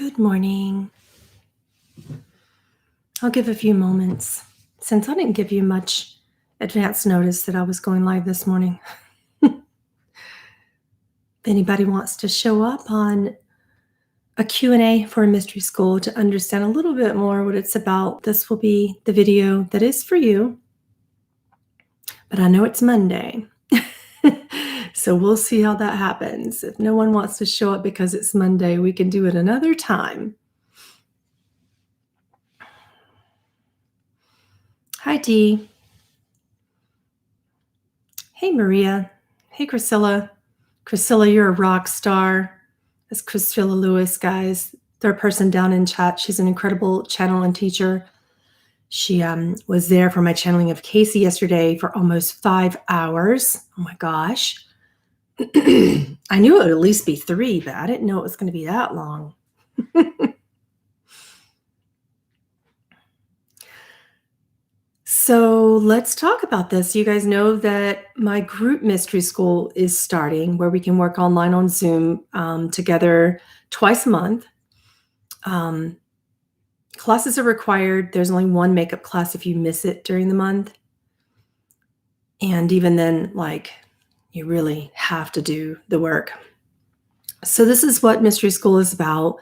Good morning. I'll give a few moments since I didn't give you much advance notice that I was going live this morning. If anybody wants to show up on a Q&A for a mystery school to understand a little bit more what it's about, this will be the video that is for you. But I know it's Monday. So we'll see how that happens. If no one wants to show up because it's Monday, we can do it another time. Hi, Dee. Hey, Maria. Hey, Priscilla. Priscilla, you're a rock star. That's Priscilla Lewis, guys. Third person down in chat. She's an incredible channel and teacher. She was there for my channeling of Casey yesterday for almost 5 hours. Oh my gosh. I knew it would at least be 3, but I didn't know it was going to be that long. So let's talk about this. You guys know that my group mystery school is starting, where we can work online on Zoom together twice a month. Classes are required. There's only one makeup class if you miss it during the month. And even then, you really have to do the work. So this is what mystery school is about: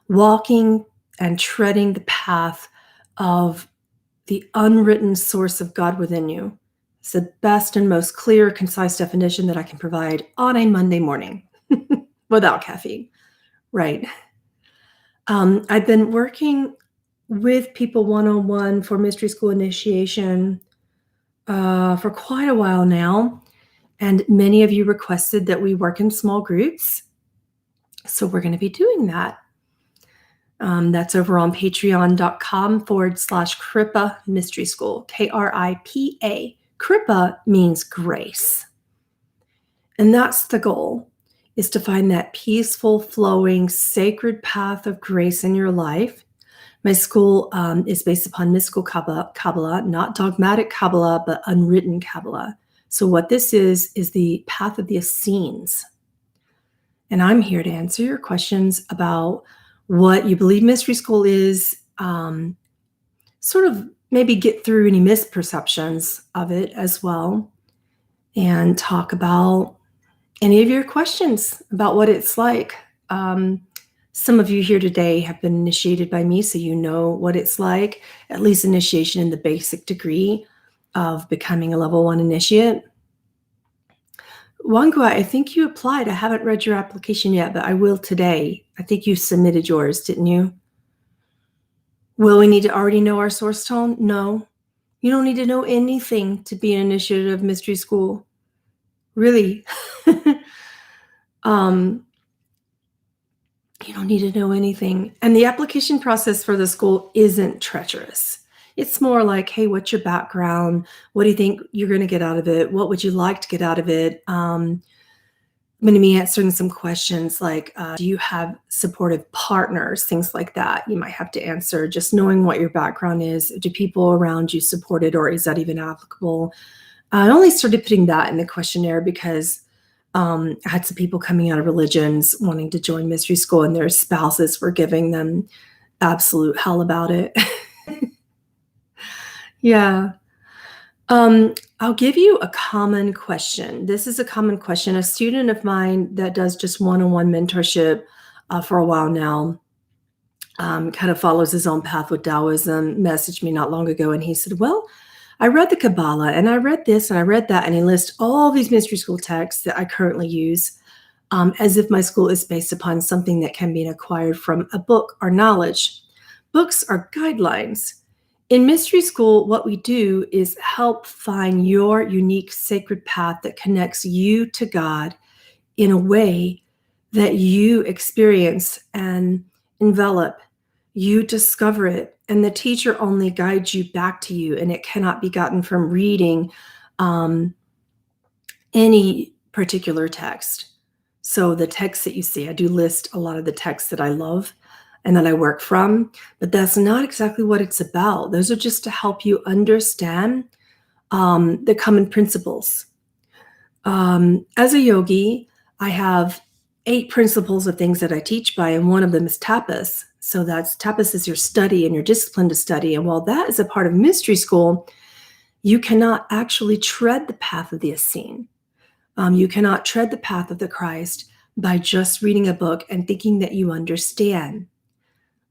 walking and treading the path of the unwritten source of God within you. It's the best and most clear, concise definition that I can provide on a Monday morning without caffeine, right? I've been working with people one-on-one for mystery school initiation for quite a while now, and many of you requested that we work in small groups, so we're going to be doing that. That's over on patreon.com/Kripa Mystery School, Kripa. Kripa means grace. And that's the goal, is to find that peaceful, flowing, sacred path of grace in your life. My school is based upon mystical Kabbalah, not dogmatic Kabbalah, but unwritten Kabbalah. So what this is the path of the Essenes. And I'm here to answer your questions about what you believe mystery school is, sort of maybe get through any misperceptions of it as well, and talk about any of your questions about what it's like. Some of you here today have been initiated by me, so you know what it's like, at least initiation in the basic degree of becoming a level 1 initiate. Wangua, I think you applied. I haven't read your application yet, but I will today. I think you submitted yours, didn't you? Will we need to already know our source tone? No. You don't need to know anything to be an initiative of mystery school. Really. You don't need to know anything. And the application process for the school isn't treacherous. It's more like, hey, what's your background? What do you think you're going to get out of it? What would you like to get out of it? I'm going to be answering some questions like, do you have supportive partners? Things like that you might have to answer. Just knowing what your background is. Do people around you support it, or is that even applicable? I only started putting that in the questionnaire because I had some people coming out of religions wanting to join mystery school, and their spouses were giving them absolute hell about it. Yeah. I'll give you a common question. This is a common question. A student of mine that does just one-on-one mentorship for a while now, kind of follows his own path with Taoism, messaged me not long ago, and he said, well, I read the Kabbalah, and I read this, and I read that, and he lists all these mystery school texts that I currently use, as if my school is based upon something that can be acquired from a book or knowledge. Books are guidelines. In mystery school, what we do is help find your unique sacred path that connects you to God in a way that you experience and envelop. You discover it, and the teacher only guides you back to you, and it cannot be gotten from reading any particular text. So the texts that you see, I do list a lot of the texts that I love and that I work from, but that's not exactly what it's about. Those are just to help you understand the common principles. As a yogi, I have 8 principles of things that I teach by, and one of them is tapas. So tapas is your study and your discipline to study. And while that is a part of mystery school, you cannot actually tread the path of the Essene. You cannot tread the path of the Christ by just reading a book and thinking that you understand.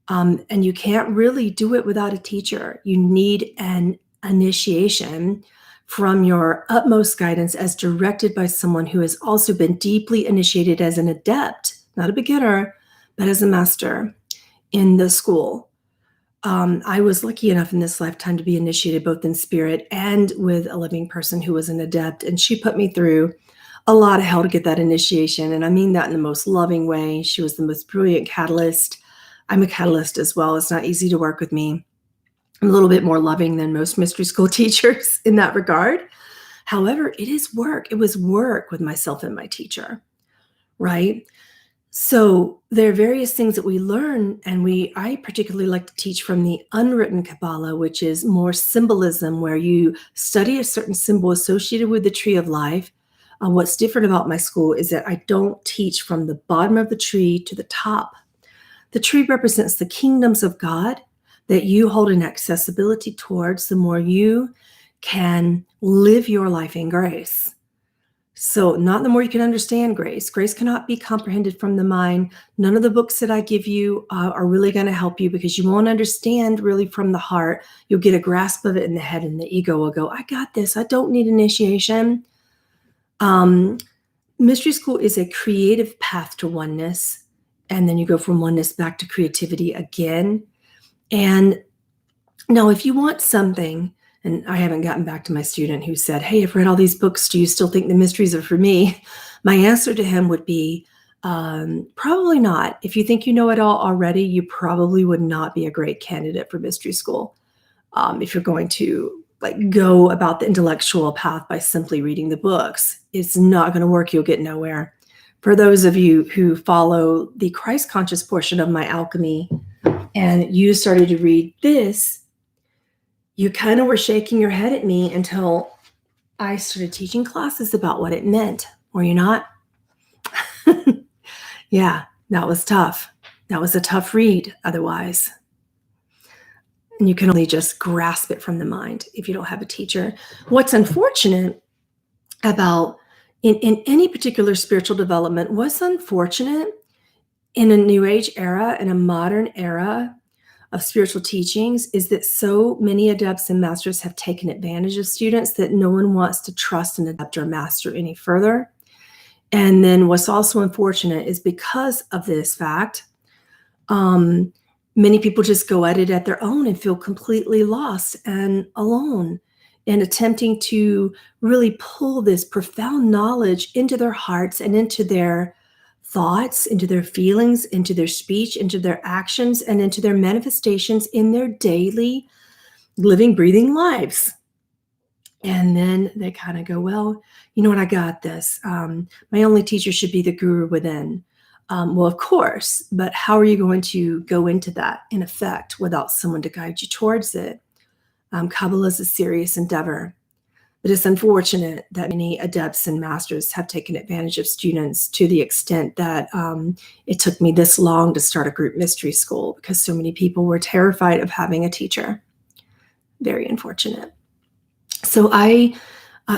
And you can't really do it without a teacher. You need an initiation from your utmost guidance as directed by someone who has also been deeply initiated as an adept, not a beginner, but as a master in the school. I was lucky enough in this lifetime to be initiated both in spirit and with a living person who was an adept, and she put me through a lot of hell to get that initiation, and I mean that in the most loving way. She was the most brilliant catalyst. I'm a catalyst as well. It's not easy to work with me. I'm a little bit more loving than most mystery school teachers in that regard. However, it is work. It was work with myself and my teacher, right? So there are various things that we learn, and I particularly like to teach from the unwritten Kabbalah, which is more symbolism, where you study a certain symbol associated with the tree of life. What's different about my school is that I don't teach from the bottom of the tree to the top. The tree represents the kingdoms of God that you hold an accessibility towards, the more you can live your life in grace. So not the more you can understand grace. Grace cannot be comprehended from the mind. None of the books that I give you are really going to help you, because you won't understand really from the heart. You'll get a grasp of it in the head, and the ego will go, I got this. I don't need initiation. Mystery school is a creative path to oneness. And then you go from oneness back to creativity again. And now if you want something, and I haven't gotten back to my student who said, hey, I've read all these books. Do you still think the mysteries are for me? My answer to him would be, probably not. If you think you know it all already, you probably would not be a great candidate for mystery school. If you're going to go about the intellectual path by simply reading the books, it's not going to work. You'll get nowhere. For those of you who follow the Christ conscious portion of my alchemy, and you started to read this, you kind of were shaking your head at me until I started teaching classes about what it meant. Were you not? Yeah, that was tough. That was a tough read otherwise. And you can only just grasp it from the mind if you don't have a teacher. What's unfortunate about in any particular spiritual development, what's unfortunate in a New Age era, in a modern era of spiritual teachings, is that so many adepts and masters have taken advantage of students that no one wants to trust an adept or master any further. And then what's also unfortunate is, because of this fact, many people just go at it at their own and feel completely lost and alone in attempting to really pull this profound knowledge into their hearts and into their thoughts, into their feelings, into their speech, into their actions, and into their manifestations in their daily living, breathing lives. And then they kind of go, well, you know what, I got this. My only teacher should be the guru within. Well, of course, but how are you going to go into that in effect without someone to guide you towards it? Kabbalah is a serious endeavor, but it's unfortunate that many adepts and masters have taken advantage of students to the extent that it took me this long to start a group mystery school, because so many people were terrified of having a teacher. Very unfortunate. So I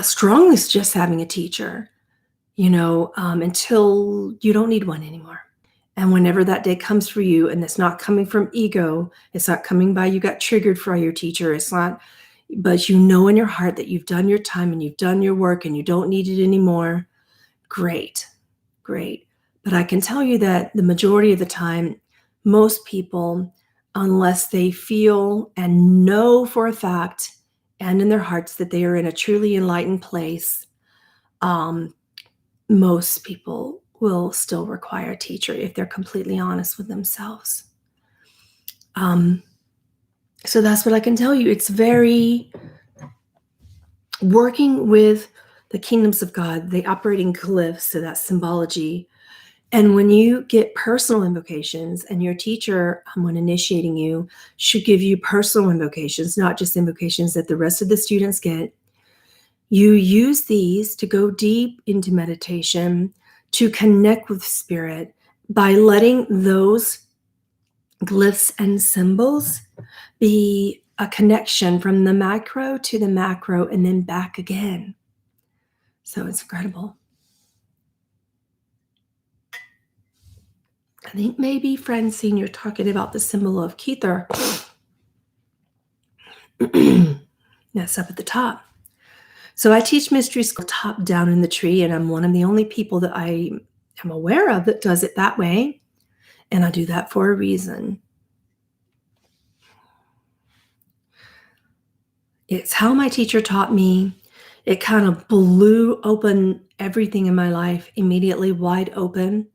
strongly suggest having a teacher, until you don't need one anymore. And whenever that day comes for you, and it's not coming from ego, it's not coming by you got triggered for your teacher, it's not, but you know in your heart that you've done your time and you've done your work and you don't need it anymore, great. But I can tell you that the majority of the time, most people, unless they feel and know for a fact and in their hearts that they are in a truly enlightened place, most people will still require a teacher if they're completely honest with themselves. So that's what I can tell you. It's very working with the kingdoms of God, the operating glyphs, so that symbology. And when you get personal invocations, and your teacher, when initiating you, should give you personal invocations, not just invocations that the rest of the students get, you use these to go deep into meditation, to connect with spirit by letting those glyphs and symbols be a connection from the micro to the macro and then back again. So it's incredible. I think maybe Francine, you're talking about the symbol of Kether. That's up at the top. So I teach mystery school top down in the tree, and I'm one of the only people that I am aware of that does it that way. And I do that for a reason. It's how my teacher taught me. It kind of blew open everything in my life immediately, wide open.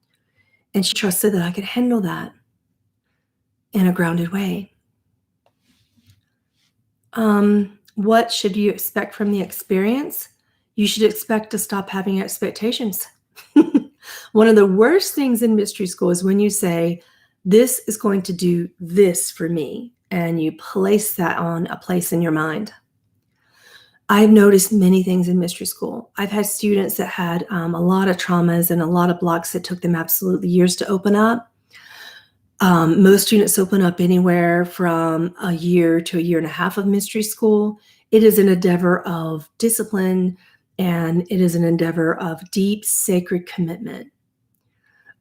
And she trusted that I could handle that in a grounded way. What should you expect from the experience? You should expect to stop having expectations. One of the worst things in mystery school is when you say, this is going to do this for me, and you place that on a place in your mind. I've noticed many things in mystery school. I've had students that had a lot of traumas and a lot of blocks that took them absolutely years to open up. Most students open up anywhere from a year to a year and a half of mystery school. It is an endeavor of discipline, and it is an endeavor of deep, sacred commitment.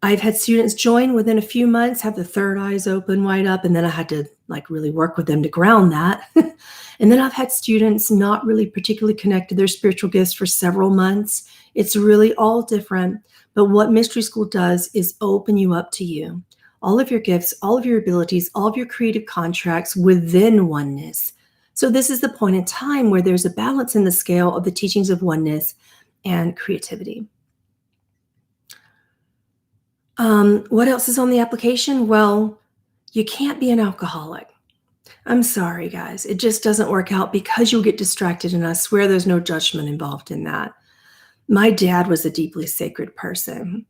I've had students join within a few months, have the third eyes open wide up, and then I had to really work with them to ground that. And then I've had students not really particularly connect to their spiritual gifts for several months. It's really all different. But what mystery school does is open you up to you. All of your gifts, all of your abilities, all of your creative contracts within oneness. So this is the point in time where there's a balance in the scale of the teachings of oneness and creativity. What else is on the application? Well, you can't be an alcoholic. I'm sorry, guys. It just doesn't work out because you'll get distracted, and I swear there's no judgment involved in that. My dad was a deeply sacred person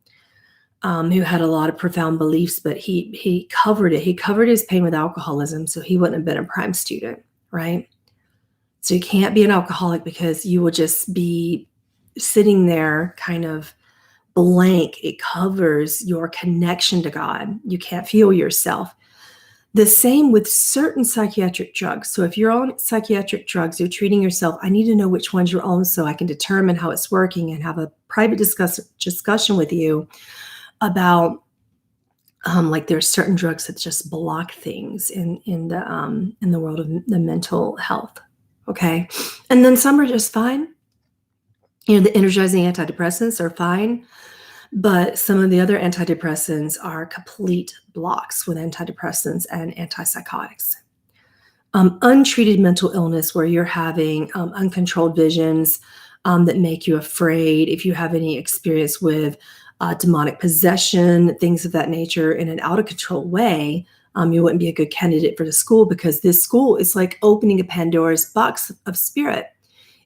who had a lot of profound beliefs, but he covered it. He covered his pain with alcoholism, so he wouldn't have been a prime student, right? So you can't be an alcoholic because you will just be sitting there kind of blank. It covers your connection to God. You can't feel yourself. The same with certain psychiatric drugs. So if you're on psychiatric drugs, you're treating yourself, I need to know which ones you're on so I can determine how it's working and have a private discussion with you about there's certain drugs that just block things in the world of the mental health. Okay. And then some are just fine. The energizing antidepressants are fine. But some of the other antidepressants are complete blocks with antidepressants and antipsychotics. Untreated mental illness where you're having uncontrolled visions that make you afraid. If you have any experience with demonic possession, things of that nature in an out of control way, you wouldn't be a good candidate for the school, because this school is like opening a Pandora's box of spirit.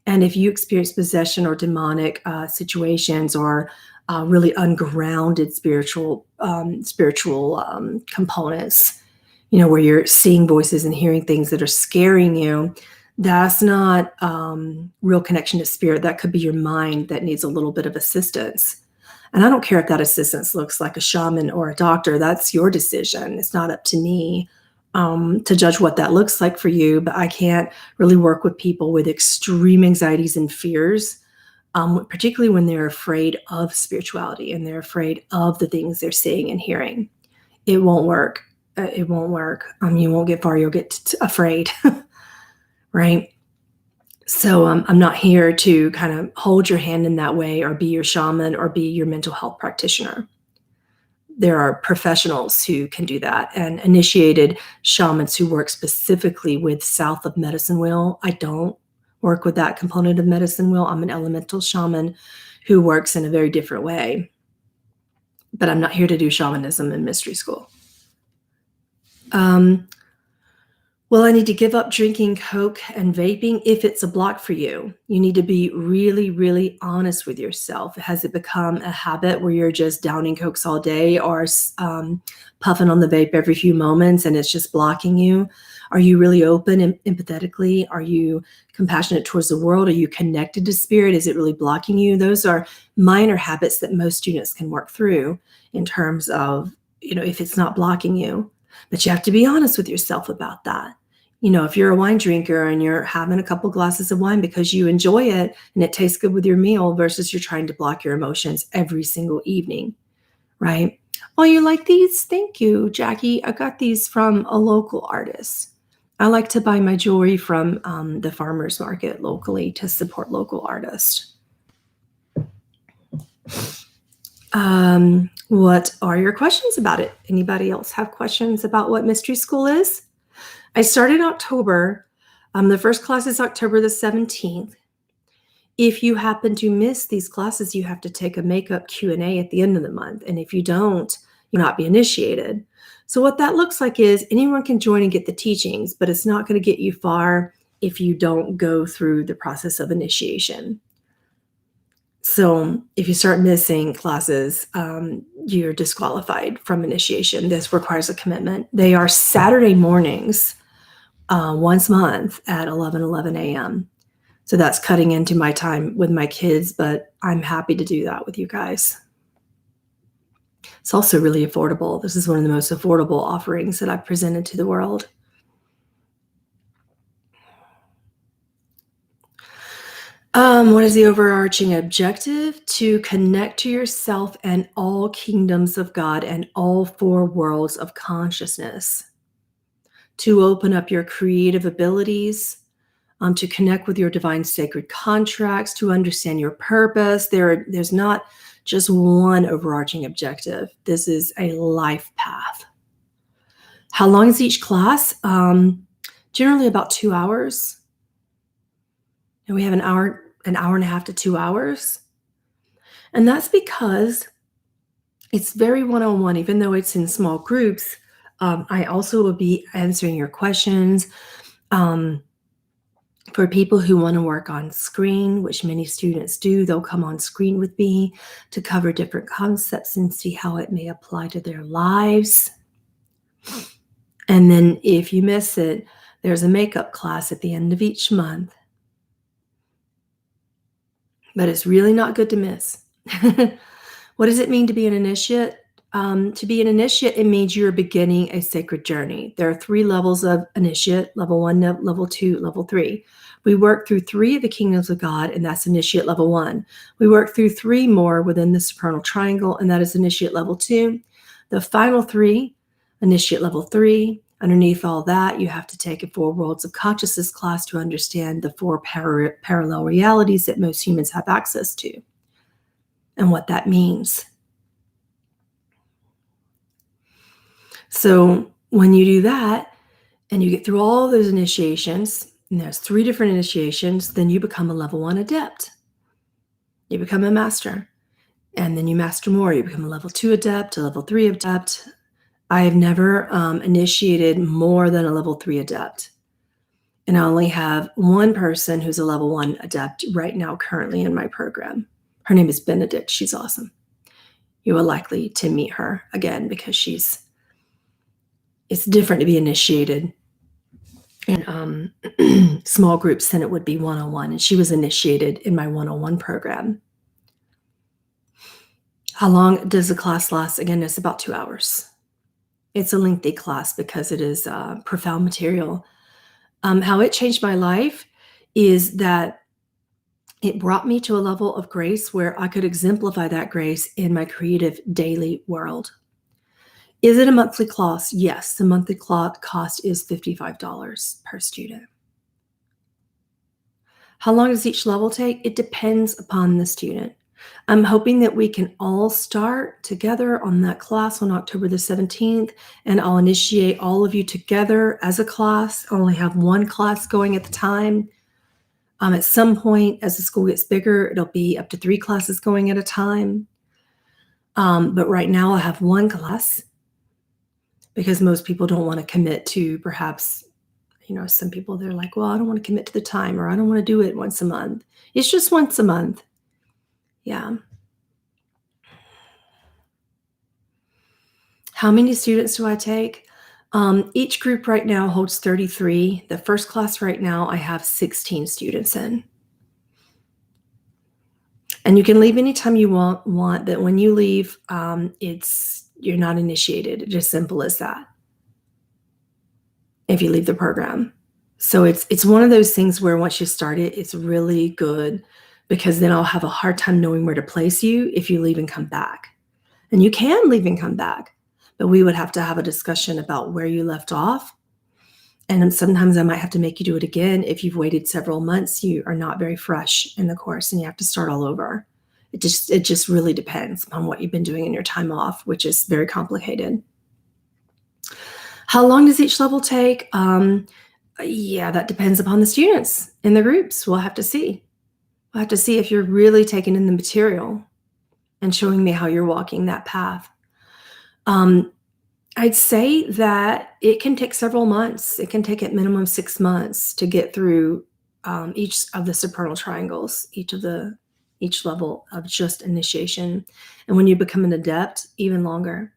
And if you experience possession or demonic situations or really ungrounded spiritual components, where you're seeing voices and hearing things that are scaring you, that's not real connection to spirit. That could be your mind that needs a little bit of assistance. And I don't care if that assistance looks like a shaman or a doctor. That's your decision. It's not up to me to judge what that looks like for you. But I can't really work with people with extreme anxieties and fears, particularly when they're afraid of spirituality and they're afraid of the things they're seeing and hearing. It won't work. It won't work. You won't get far. You'll get afraid, right? So I'm not here to kind of hold your hand in that way or be your shaman or be your mental health practitioner. There are professionals who can do that, and initiated shamans who work specifically with south of medicine wheel. I don't work with that component of medicine wheel. I'm an elemental shaman who works in a very different way. But I'm not here to do shamanism in mystery school. Well, I need to give up drinking Coke and vaping if it's a block for you. You need to be really, really honest with yourself. Has it become a habit where you're just downing Cokes all day or puffing on the vape every few moments and it's just blocking you? Are you really open and empathetically? Are you compassionate towards the world? Are you connected to spirit? Is it really blocking you? Those are minor habits that most students can work through in terms of, if it's not blocking you. But you have to be honest with yourself about that. If you're a wine drinker and you're having a couple glasses of wine because you enjoy it and it tastes good with your meal versus you're trying to block your emotions every single evening, right? Oh, you like these? Thank you, Jackie. I got these from a local artist. I like to buy my jewelry from the farmers market locally to support local artists. What are your questions about it? Anybody else have questions about what Mystery School is? I started October. The first class is October the 17th. If you happen to miss these classes, you have to take a makeup Q&A at the end of the month. And if you don't, you'll not be initiated. So what that looks like is anyone can join and get the teachings, but it's not going to get you far if you don't go through the process of initiation. So if you start missing classes, you're disqualified from initiation. This requires a commitment. They are Saturday mornings, once a month at 11 a.m. So that's cutting into my time with my kids, but I'm happy to do that with you guys. It's also really affordable. This is one of the most affordable offerings that I've presented to the world. What is the overarching objective? To connect to yourself and all kingdoms of God and all four worlds of consciousness. To open up your creative abilities, to connect with your divine sacred contracts, to understand your purpose. There's not just one overarching objective. This is a life path. How long is each class? Generally about 2 hours. And we have an hour and a half to 2 hours. And that's because it's very one-on-one, even though it's in small groups. I also will be answering your questions. For people who want to work on screen, which many students do, they'll come on screen with me to cover different concepts and see how it may apply to their lives. And then if you miss it, there's a makeup class at the end of each month. But it's really not good to miss. What does it mean to be an initiate? To be an initiate, it means you're beginning a sacred journey. There are 3 levels of initiate: level 1, level 2, level 3. We work through 3 of the kingdoms of God, and that's initiate level 1. We work through 3 more within the supernal triangle, and that is initiate level 2. The final 3, initiate level 3. Underneath all that, you have to take a 4 worlds of consciousness class to understand the 4 parallel realities that most humans have access to and what that means. So when you do that and you get through all those initiations, and there's 3 different initiations, then you become a level 1 adept. You become a master. And then you master more. You become a level 2 adept, a level 3 adept. I have never initiated more than a level 3 adept. And I only have one person who's a level 1 adept right now currently in my program. Her name is Benedict. She's awesome. You are likely to meet her again because it's different to be initiated in small groups than it would be one-on-one. And she was initiated in my one-on-one program. How long does the class last? Again, it's about 2 hours. It's a lengthy class because it is profound material. How it changed my life is that it brought me to a level of grace where I could exemplify that grace in my creative daily world. Is it a monthly class? Yes, the monthly cost is $55 per student. How long does each level take? It depends upon the student. I'm hoping that we can all start together on that class on October the 17th, and I'll initiate all of you together as a class. I only have one class going at a time. At some point, as the school gets bigger, it'll be up to 3 classes going at a time. But right now I have one class because most people don't want to commit to perhaps, Some people, they're like, well, I don't want to commit to the time, or I don't want to do it once a month. It's just once a month. Yeah. How many students do I take? Each group right now holds 33. The first class right now, I have 16 students in. And you can leave anytime you want, but when you leave, you're not initiated. It's as simple as that. If you leave the program. So it's one of those things where once you start it, it's really good, because then I'll have a hard time knowing where to place you if you leave and come back. And you can leave and come back, but we would have to have a discussion about where you left off. And sometimes I might have to make you do it again. If you've waited several months, you are not very fresh in the course and you have to start all over. It just really depends on what you've been doing in your time off, which is very complicated. How long does each level take? Yeah, that depends upon the students in the groups. We'll have to see. We'll have to see if you're really taking in the material and showing me how you're walking that path. I'd say that it can take several months. It can take at minimum 6 months to get through each of the supernal triangles, each level of just initiation. And when you become an adept, even longer.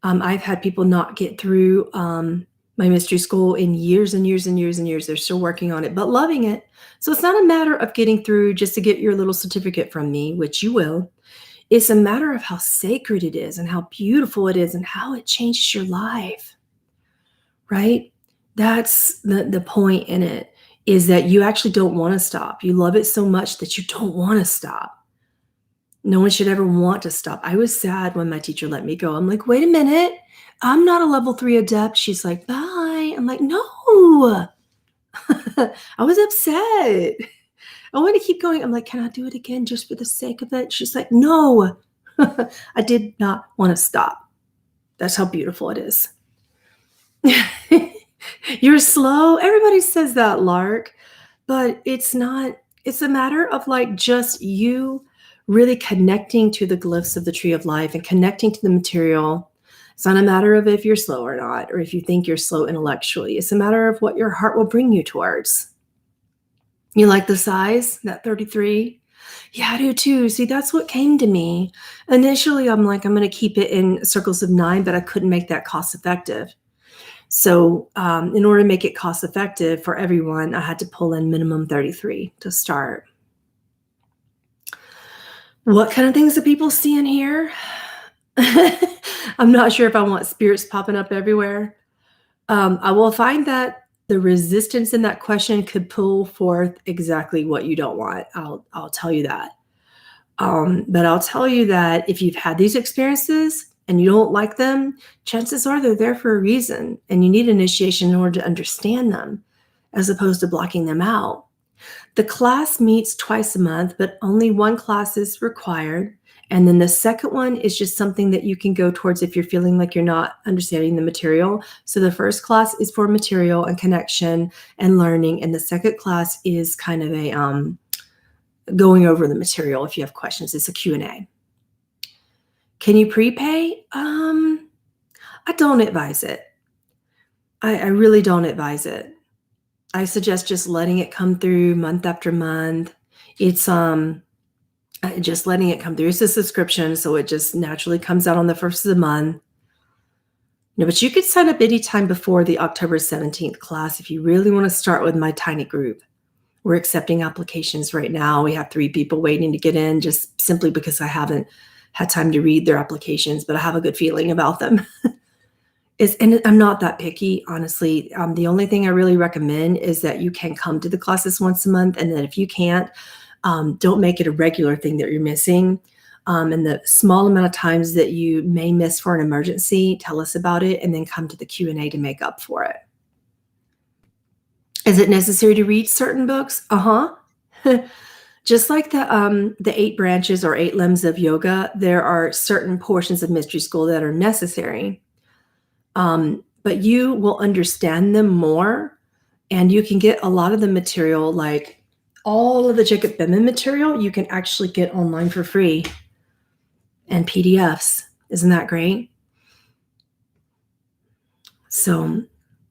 I've had people not get through my mystery school in years and years and years and years. They're still working on it, but loving it. So it's not a matter of getting through just to get your little certificate from me, which you will. It's a matter of how sacred it is and how beautiful it is and how it changes your life, right? That's the point in it, is that you actually don't want to stop. You love it so much that you don't want to stop. No one should ever want to stop. I was sad when my teacher let me go. I'm like, wait a minute. I'm not a level 3 adept. She's like, bye. I'm like, no. I was upset. I want to keep going. I'm like, can I do it again just for the sake of it? She's like, no. I did not want to stop. That's how beautiful it is. You're slow. Everybody says that, Lark. But it's not. It's a matter of like just you really connecting to the glyphs of the tree of life and connecting to the material. It's not a matter of if you're slow or not, or if you think you're slow intellectually. It's a matter of what your heart will bring you towards. You like the size, that 33? Yeah, I do too. See, that's what came to me. Initially, I'm like, I'm going to keep it in circles of 9, but I couldn't make that cost effective. So in order to make it cost effective for everyone, I had to pull in minimum 33 to start. What kind of things do people see in here? I'm not sure if I want spirits popping up everywhere. I will find that the resistance in that question could pull forth exactly what you don't want. I'll tell you that. But I'll tell you that if you've had these experiences and you don't like them, chances are they're there for a reason, and you need initiation in order to understand them, as opposed to blocking them out. The class meets twice a month, but only one class is required. And then the second one is just something that you can go towards if you're feeling like you're not understanding the material. So the first class is for material and connection and learning. And the second class is kind of a going over the material if you have questions. It's a Q&A. Can you prepay? I don't advise it. I really don't advise it. I suggest just letting it come through month after month. It's just letting it come through. It's a subscription, so it just naturally comes out on the first of the month. No, but you could sign up anytime before the October 17th class if you really want to start with my tiny group. We're accepting applications right now. We have 3 people waiting to get in, just simply because I haven't had time to read their applications, but I have a good feeling about them. And I'm not that picky, honestly. The only thing I really recommend is that you can come to the classes once a month, and then if you can't, don't make it a regular thing that you're missing. And the small amount of times that you may miss for an emergency, tell us about it, and then come to the Q&A to make up for it. Is it necessary to read certain books? Just like the 8 branches or 8 limbs of yoga, there are certain portions of Mystery School that are necessary. But you will understand them more, and you can get a lot of the material, like all of the Jacob Bemin material, you can actually get online for free, and PDFs. Isn't that great? So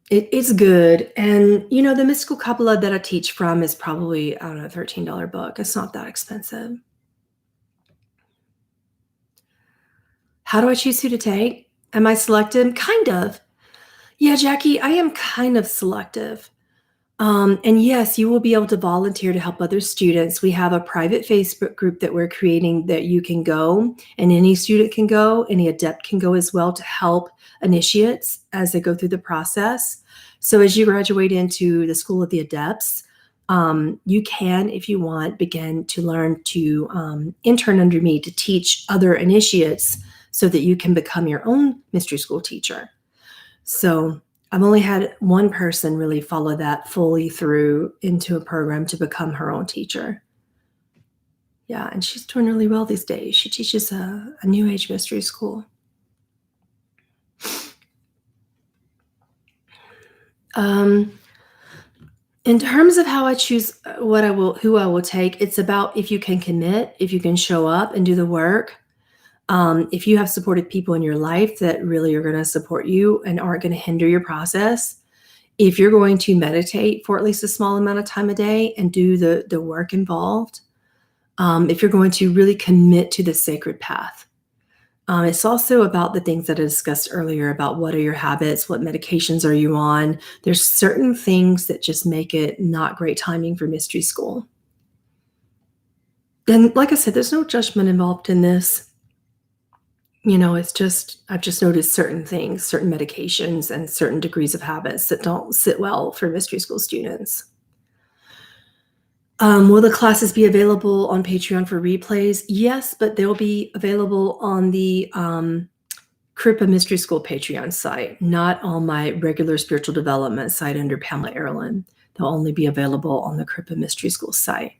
It's good. And, the mystical Kabbalah that I teach from is probably, I don't know, a $13 book. It's not that expensive. How do I choose who to take? Am I selective? Kind of. Yeah, Jackie, I am kind of selective. And yes, you will be able to volunteer to help other students. We have a private Facebook group that we're creating that you can go, and any student can go, any adept can go as well to help initiates as they go through the process. So as you graduate into the School of the Adepts, you can, if you want, begin to learn to intern under me to teach other initiates so that you can become your own mystery school teacher. So I've only had one person really follow that fully through into a program to become her own teacher. Yeah, and she's doing really well these days. She teaches a New Age mystery school. In terms of how I choose who I will take, it's about if you can commit, if you can show up and do the work. If you have supported people in your life that really are going to support you and aren't going to hinder your process, if you're going to meditate for at least a small amount of time a day and do the work involved, if you're going to really commit to the sacred path. It's also about the things that I discussed earlier about what are your habits, what medications are you on. There's certain things that just make it not great timing for mystery school. And like I said, there's no judgment involved in this. It's just, I've just noticed certain things, certain medications, and certain degrees of habits that don't sit well for mystery school students. Will the classes be available on Patreon for replays? Yes, but they'll be available on the Kripa Mystery School Patreon site, not on my regular spiritual development site under Pamela Aaralyn. They'll only be available on the Kripa Mystery School site.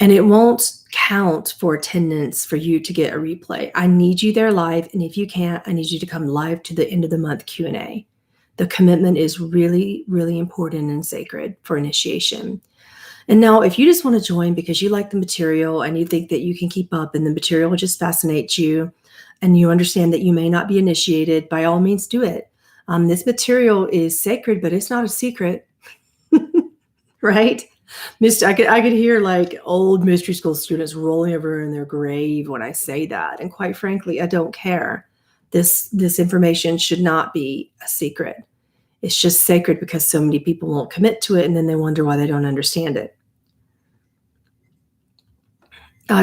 And it won't count for attendance for you to get a replay. I need you there live, and if you can't, I need you to come live to the end of the month Q&A. The commitment is really, really important and sacred for initiation. And now, if you just want to join because you like the material and you think that you can keep up and the material just fascinates you, and you understand that you may not be initiated, by all means do it. This material is sacred, but it's not a secret, right? I could hear like old mystery school students rolling over in their grave when I say that. And quite frankly, I don't care. This information should not be a secret. It's just sacred because so many people won't commit to it, and then they wonder why they don't understand it.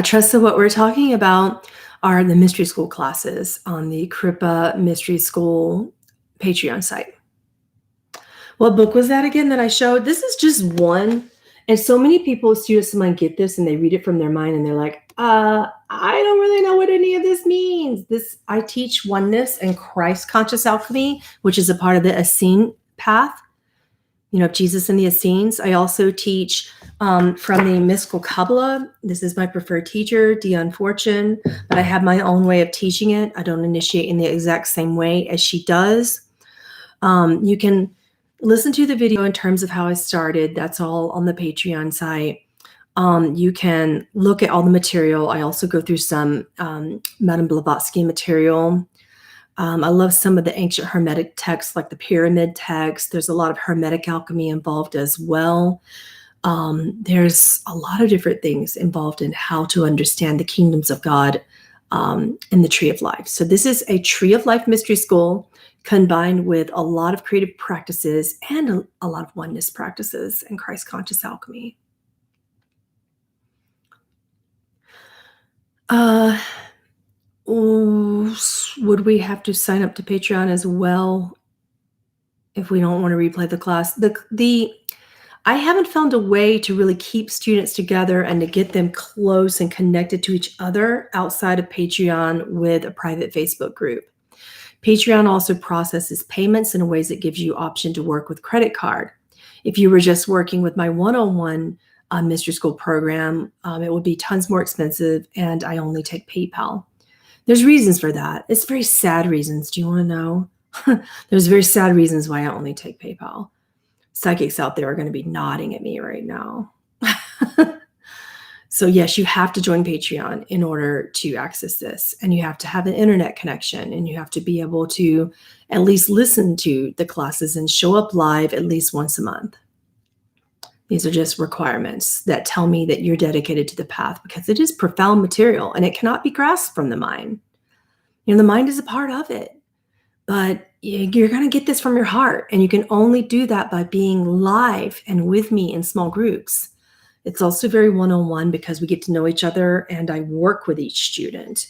Tressa, what we're talking about are the mystery school classes on the Kripa Mystery School Patreon site. What book was that again that I showed? This is just one. And so many people, students of mine, get this and they read it from their mind and they're like, I don't really know what any of this means. I teach oneness and Christ conscious alchemy, which is a part of the Essene path, Jesus and the Essenes. I also teach from the mystical Kabbalah. This is my preferred teacher, Dion Fortune, but I have my own way of teaching it. I don't initiate in the exact same way as she does. You can listen to the video in terms of how I started. That's all on the Patreon site. You can look at all the material. I also go through some Madame Blavatsky material. I love some of the ancient Hermetic texts, like the Pyramid text. There's a lot of Hermetic alchemy involved as well. There's a lot of different things involved in how to understand the kingdoms of God in the Tree of Life. So this is a Tree of Life mystery school combined with a lot of creative practices and a lot of oneness practices and Christ conscious alchemy. Would we have to sign up to Patreon as well if we don't want to replay the class? I haven't found a way to really keep students together and to get them close and connected to each other outside of Patreon with a private Facebook group. Patreon also processes payments in ways that gives you option to work with credit card. If you were just working with my one-on-one mystery school program, it would be tons more expensive, and I only take PayPal. There's reasons for that. It's very sad reasons. Do you want to know? There's very sad reasons why I only take PayPal. Psychics out there are going to be nodding at me right now. So yes, you have to join Patreon in order to access this, and you have to have an internet connection, and you have to be able to at least listen to the classes and show up live at least once a month. These are just requirements that tell me that you're dedicated to the path, because it is profound material and it cannot be grasped from the mind. The mind is a part of it, but you're going to get this from your heart, and you can only do that by being live and with me in small groups. It's also very one-on-one because we get to know each other, and I work with each student.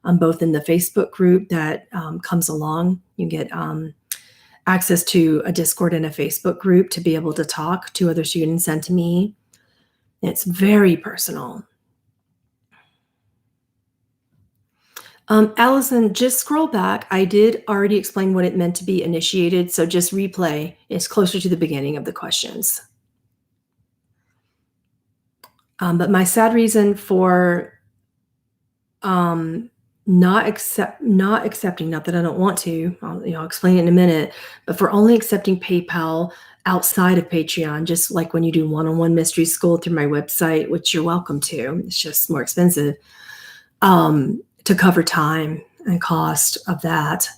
Both in the Facebook group that comes along. You get access to a Discord and a Facebook group to be able to talk to other students and to me. It's very personal. Allison, just scroll back. I did already explain what it meant to be initiated, so just replay. It's closer to the beginning of the questions. But my sad reason for not accepting, not that I don't want to, I'll explain it in a minute, but for only accepting PayPal outside of Patreon, just like when you do one-on-one mystery school through my website, which you're welcome to, it's just more expensive, to cover time and cost of that.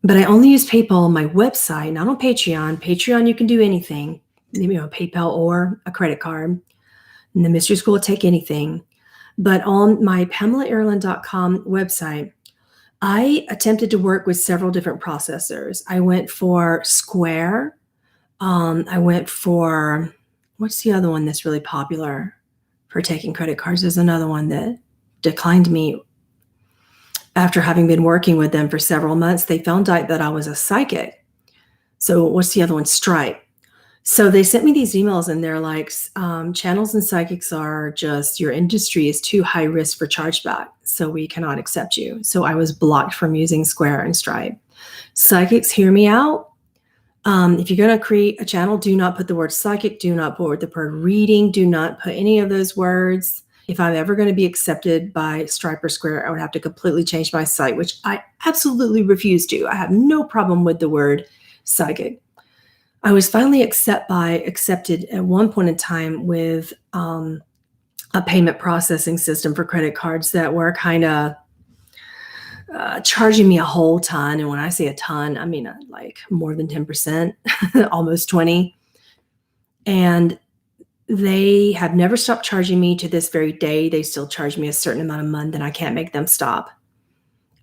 But I only use PayPal on my website, not on Patreon. Patreon, you can do anything, PayPal or a credit card. And the mystery school will take anything. But on my PamelaAralyn.com website, I attempted to work with several different processors. I went for Square. I went for, what's the other one that's really popular for taking credit cards? There's another one that declined me after having been working with them for several months. They found out that I was a psychic. So what's the other one? Stripe. So they sent me these emails, and they're like, channels and psychics are just, your industry is too high risk for chargeback, so we cannot accept you. So I was blocked from using Square and Stripe. Psychics, hear me out. If you're going to create a channel, do not put the word psychic, do not put the word reading, do not put any of those words. If I'm ever going to be accepted by Stripe or Square, I would have to completely change my site, which I absolutely refuse to. I have no problem with the word psychic. I was finally accepted at one point in time with a payment processing system for credit cards that were kind of charging me a whole ton. And when I say a ton, I mean like more than 10%, almost 20. And they have never stopped charging me to this very day. They still charge me a certain amount a month, and I can't make them stop.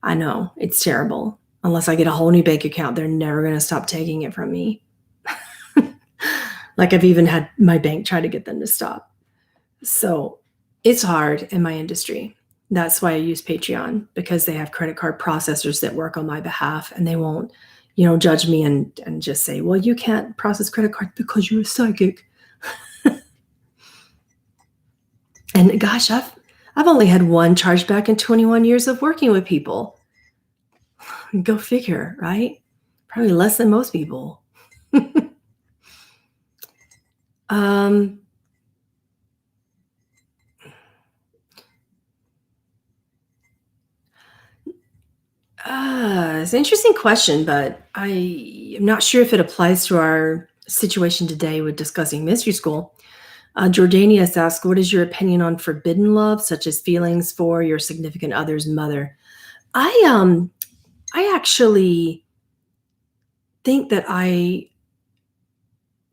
I know, it's terrible. Unless I get a whole new bank account, they're never going to stop taking it from me. Like I've even had my bank try to get them to stop. So it's hard in my industry. That's why I use Patreon, because they have credit card processors that work on my behalf, and they won't, judge me and just say, well, you can't process credit cards because you're a psychic. And gosh, I've only had one chargeback in 21 years of working with people. Go figure, right? Probably less than most people. It's an interesting question, but I am not sure if it applies to our situation today with discussing mystery school. Jordanius asks, what is your opinion on forbidden love, such as feelings for your significant other's mother? I actually think that I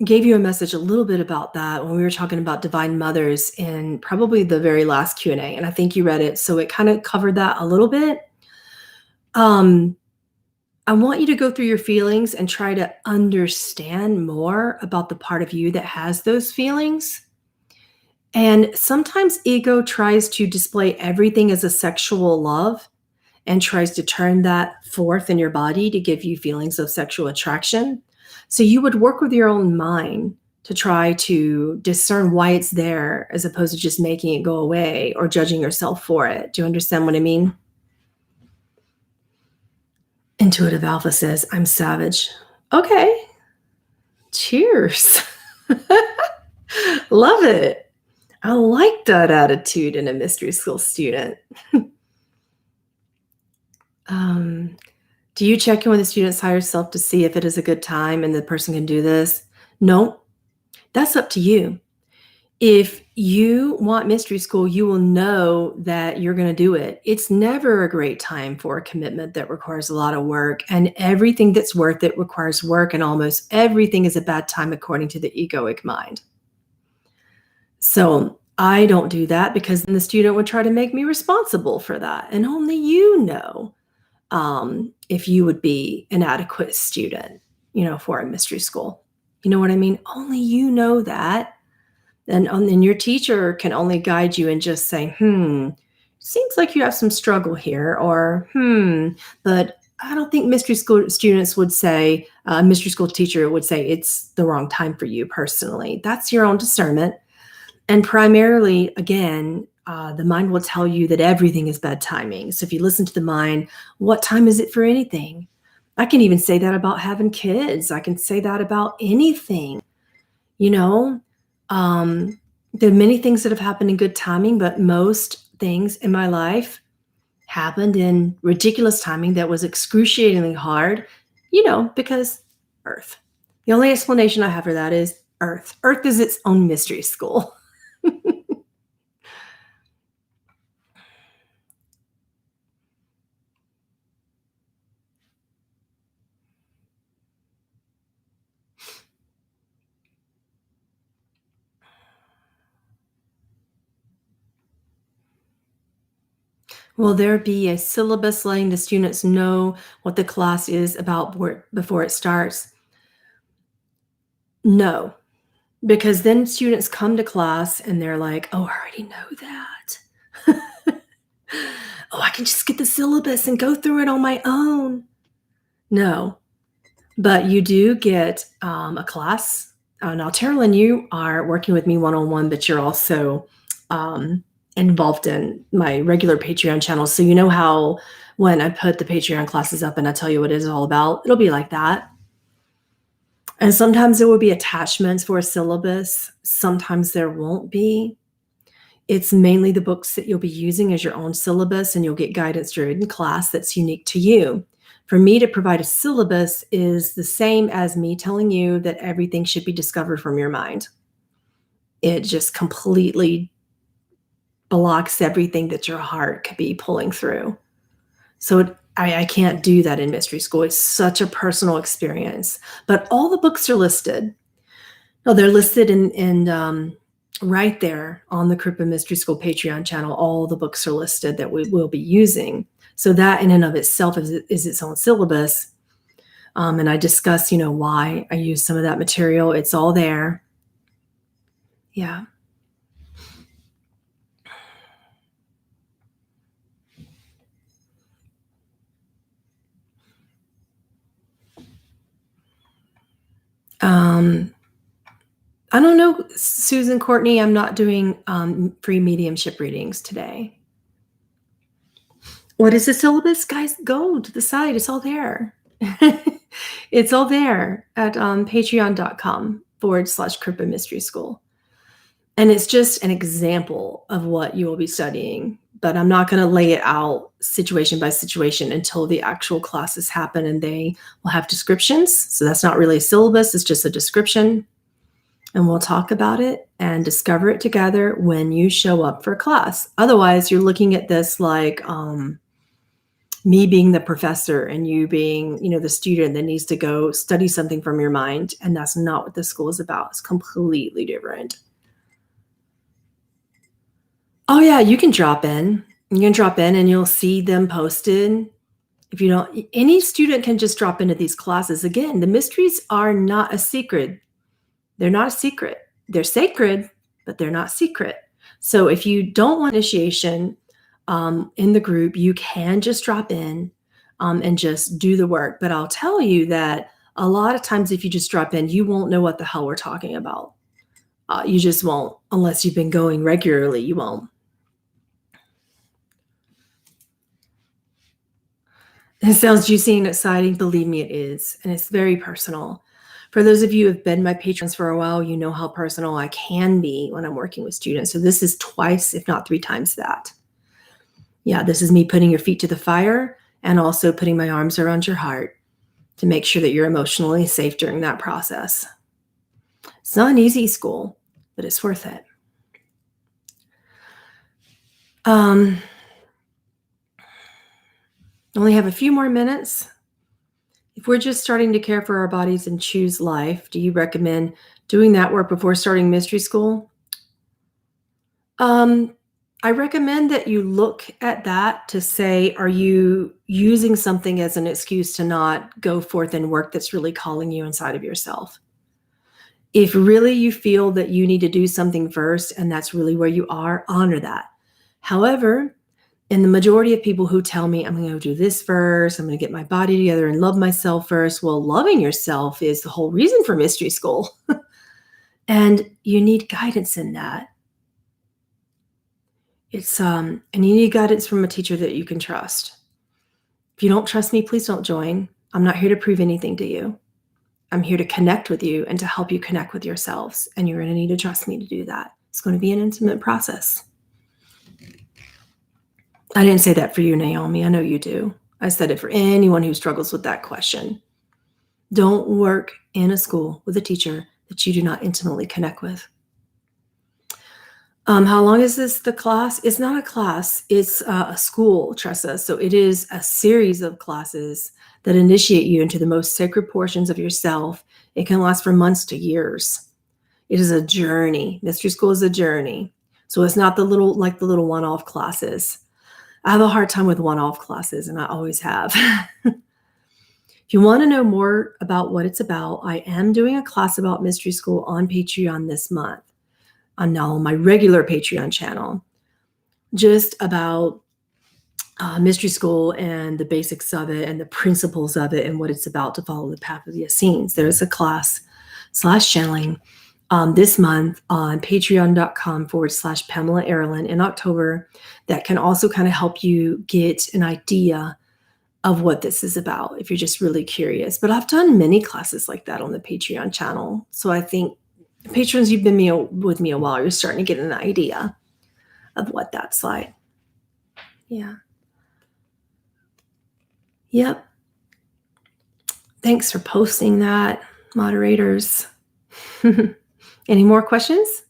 gave you a message a little bit about that when we were talking about divine mothers in probably the very last Q&A, and I think you read it, so it kind of covered that a little bit. I want you to go through your feelings and try to understand more about the part of you that has those feelings. And sometimes ego tries to display everything as a sexual love and tries to turn that forth in your body to give you feelings of sexual attraction. So you would work with your own mind to try to discern why it's there, as opposed to just making it go away or judging yourself for it. Do you understand what I mean? Intuitive Alpha says, I'm savage. Okay. Cheers. Love it. I like that attitude in a mystery school student. Do you check in with the student's higher self to see if it is a good time and the person can do this? No, that's up to you. If you want mystery school, you will know that you're going to do it. It's never a great time for a commitment that requires a lot of work, and everything that's worth it requires work, and almost everything is a bad time according to the egoic mind. So I don't do that because then the student would try to make me responsible for that. And only you know if you would be an adequate student, for a mystery school. You know what I mean? Only you know that. And your teacher can only guide you and just say, seems like you have some struggle here, or but I don't think mystery school students would say, a mystery school teacher would say it's the wrong time for you personally. That's your own discernment. And primarily, again, the mind will tell you that everything is bad timing. So if you listen to the mind, what time is it for anything? I can even say that about having kids. I can say that about anything. There are many things that have happened in good timing, but most things in my life happened in ridiculous timing that was excruciatingly hard, because Earth. The only explanation I have for that is Earth. Earth is its own mystery school. Will there be a syllabus letting the students know what the class is about before it starts? No, because then students come to class and they're like, oh, I already know that. Oh, I can just get the syllabus and go through it on my own. No, but you do get a class. Now, Aaralyn, you are working with me one-on-one, but you're also involved in my regular Patreon channel. So you know how when I put the Patreon classes up and I tell you what it is all about, it'll be like that. And sometimes there will be attachments for a syllabus. Sometimes there won't be. It's mainly the books that you'll be using as your own syllabus, and you'll get guidance during class that's unique to you. For me to provide a syllabus is the same as me telling you that everything should be discovered from your mind. It just completely blocks everything that your heart could be pulling through. So I can't do that in mystery school. It's such a personal experience. But all the books are listed. No, they're listed in right there on the Kripa Mystery School Patreon channel. All the books are listed that we will be using. So that in and of itself is its own syllabus. And I discuss, why I use some of that material. It's all there. Yeah. I don't know, Susan Courtney, I'm not doing free mediumship readings today. What is the syllabus? Guys, go to the site. It's all there. It's all there at patreon.com/Kripa Mystery School. And it's just an example of what you will be studying. But I'm not going to lay it out situation by situation until the actual classes happen, and they will have descriptions. So that's not really a syllabus. It's just a description. And we'll talk about it and discover it together when you show up for class. Otherwise, you're looking at this like me being the professor and you being, the student that needs to go study something from your mind. And that's not what this school is about. It's completely different. Oh, yeah, you can drop in. You can drop in and you'll see them posted. If you don't, any student can just drop into these classes. Again, the mysteries are not a secret. They're not a secret. They're sacred, but they're not secret. So if you don't want initiation in the group, you can just drop in and just do the work. But I'll tell you that a lot of times if you just drop in, you won't know what the hell we're talking about. You just won't. Unless you've been going regularly, you won't. It sounds juicy and exciting. Believe me, it is. And it's very personal. For those of you who have been my patrons for a while, you know how personal I can be when I'm working with students. So this is twice, if not 3 times that. Yeah, this is me putting your feet to the fire and also putting my arms around your heart to make sure that you're emotionally safe during that process. It's not an easy school, but it's worth it. Only have a few more minutes. If we're just starting to care for our bodies and choose life, do you recommend doing that work before starting mystery school? I recommend that you look at that to say, are you using something as an excuse to not go forth and work that's really calling you inside of yourself? If really you feel that you need to do something first and that's really where you are, honor that. However, in the majority of people who tell me, I'm going to go do this first, I'm going to get my body together and love myself first. Well, loving yourself is the whole reason for mystery school. And you need guidance in that. And you need guidance from a teacher that you can trust. If you don't trust me, please don't join. I'm not here to prove anything to you. I'm here to connect with you and to help you connect with yourselves. And you're going to need to trust me to do that. It's going to be an intimate process. I didn't say that for you, Naomi. I know you do. I said it for anyone who struggles with that question. Don't work in a school with a teacher that you do not intimately connect with. How long is the class? It's not a class. It's a school, Tressa. So it is a series of classes that initiate you into the most sacred portions of yourself. It can last from months to years. It is a journey. Mystery school is a journey. So it's not the little one-off classes. I have a hard time with one-off classes, and I always have. If you want to know more about what it's about, I am doing a class about mystery school on Patreon this month. On now my regular Patreon channel, just about mystery school and the basics of it and the principles of it and what it's about to follow the path of the Essenes. There's a class / channeling this month on patreon.com/Pamela Aaralyn in October that can also kind of help you get an idea of what this is about if you're just really curious. But I've done many classes like that on the Patreon channel. So I think patrons, you've been with me a while, you're starting to get an idea of what that's like. Yeah. Yep. Thanks for posting that, moderators. Any more questions?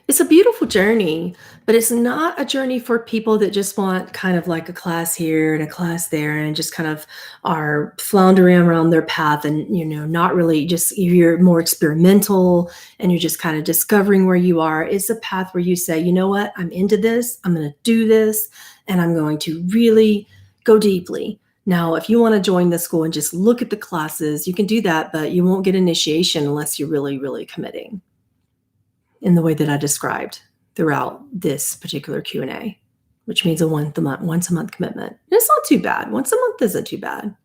It's a beautiful journey, but it's not a journey for people that just want kind of like a class here and a class there and just kind of are floundering around their path and, not really just, you're more experimental and you're just kind of discovering where you are. It's a path where you say, you know what, I'm into this, I'm going to do this, and I'm going to really go deeply. Now, if you want to join the school and just look at the classes, you can do that, but you won't get initiation unless you're really, really committing in the way that I described throughout this particular Q&A, which means a once a month commitment. And it's not too bad. Once a month isn't too bad.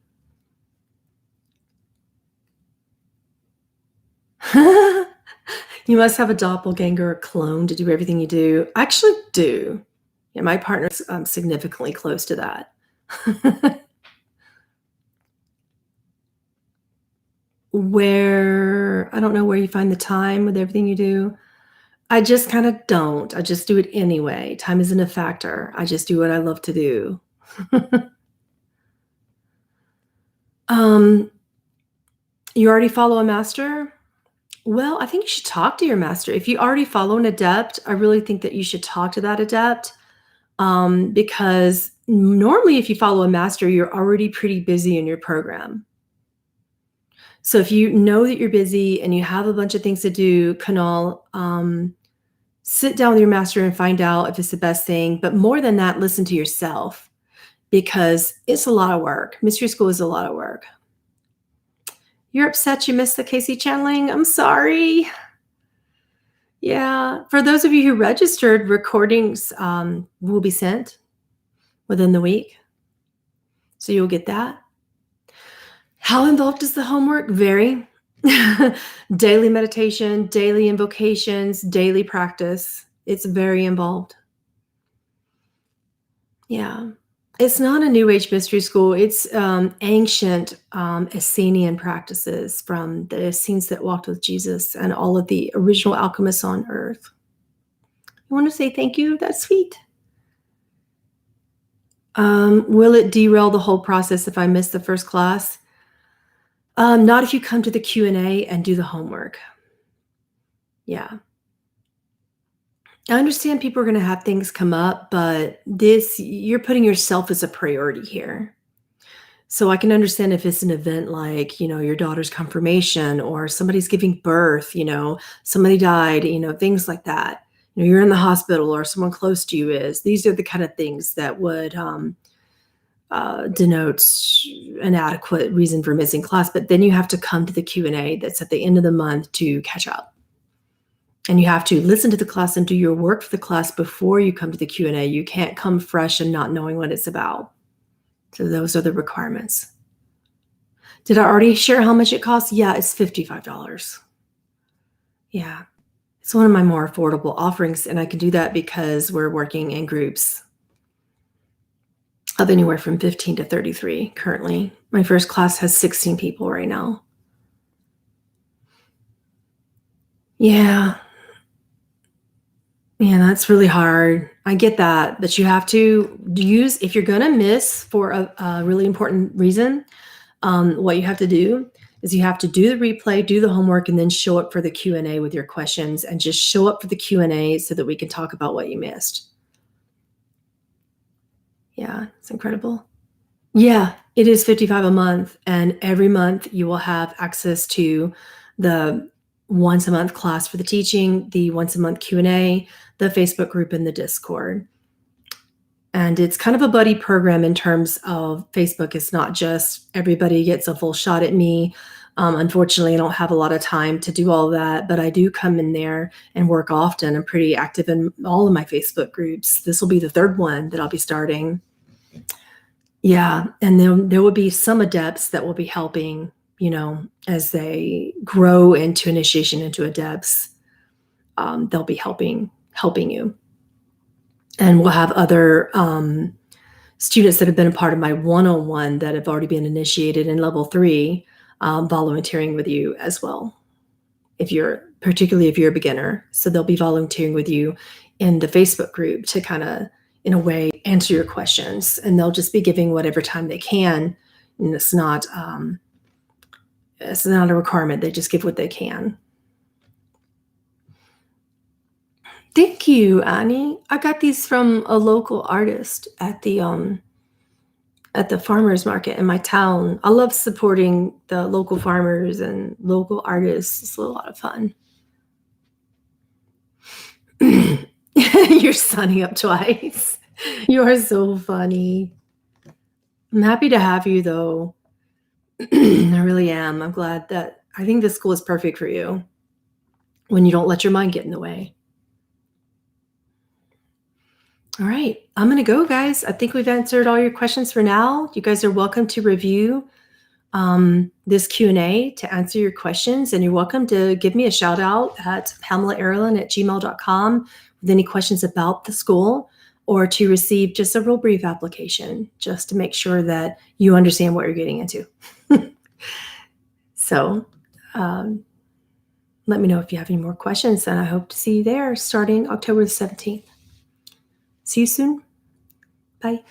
You must have a doppelganger or clone to do everything you do. I actually do. Yeah, my partner's significantly close to that. I don't know where you find the time with everything you do. I just kind of don't. I just do it anyway. Time isn't a factor. I just do what I love to do. You already follow a master? Well, I think you should talk to your master. If you already follow an adept, I really think that you should talk to that adept because normally if you follow a master, you're already pretty busy in your program. So if you know that you're busy and you have a bunch of things to do, Kunal, sit down with your master and find out if it's the best thing. But more than that, listen to yourself because it's a lot of work. Mystery school is a lot of work. You're upset you missed the Casey channeling? I'm sorry. Yeah. For those of you who registered, recordings will be sent within the week. So you'll get that. How involved is the homework? Very. Daily meditation, daily invocations, daily practice. It's very involved. Yeah. It's not a New Age mystery school. It's ancient Essenian practices from the Essenes that walked with Jesus and all of the original alchemists on earth. I want to say thank you. That's sweet. Will it derail the whole process if I miss the first class? Not if you come to the Q&A and do the homework. Yeah. I understand people are going to have things come up, but this, you're putting yourself as a priority here. So I can understand if it's an event like, your daughter's confirmation or somebody's giving birth, somebody died, things like that. You're in the hospital or someone close to you is. These are the kind of things that would denote an adequate reason for missing class. But then you have to come to the Q&A that's at the end of the month to catch up. And you have to listen to the class and do your work for the class before you come to the Q&A. You can't come fresh and not knowing what it's about. So those are the requirements. Did I already share how much it costs? Yeah, it's $55. Yeah, it's one of my more affordable offerings, and I can do that because we're working in groups of anywhere from 15 to 33 currently. My first class has 16 people right now. Yeah, that's really hard. I get that, but you have to use, if you're going to miss for a really important reason, what you have to do is you have to do the replay, do the homework, and then show up for the Q&A with your questions, and just show up for the Q&A so that we can talk about what you missed. Yeah, it's incredible. Yeah, it is $55 a month, and every month you will have access to the once a month class for the teaching, the once a month Q&A, the Facebook group, and the Discord. And it's kind of a buddy program in terms of Facebook. It's not just everybody gets a full shot at me. Unfortunately, I don't have a lot of time to do all that, but I do come in there and work often. I'm pretty active in all of my Facebook groups. This will be the third one that I'll be starting. Yeah, and then there will be some adepts that will be helping, as they grow into initiation into adepts. They'll be helping you. And we'll have other students that have been a part of my one-on-one that have already been initiated in level 3, volunteering with you as well. Particularly if you're a beginner. So they'll be volunteering with you in the Facebook group to kind of, in a way, answer your questions. And they'll just be giving whatever time they can. And it's not a requirement. They just give what they can. Thank you, Annie. I got these from a local artist at the farmers market in my town. I love supporting the local farmers and local artists. It's a lot of fun. You're signing up twice. You are so funny. I'm happy to have you, though. I really am. I'm glad that I think this school is perfect for you when you don't let your mind get in the way. All right, I'm going to go, guys. I think we've answered all your questions for now. You guys are welcome to review this Q&A to answer your questions, and you're welcome to give me a shout out at PamelaAaralyn@gmail.com with any questions about the school, or to receive just a real brief application just to make sure that you understand what you're getting into. So let me know if you have any more questions, and I hope to see you there starting October the 17th. See you soon. Bye.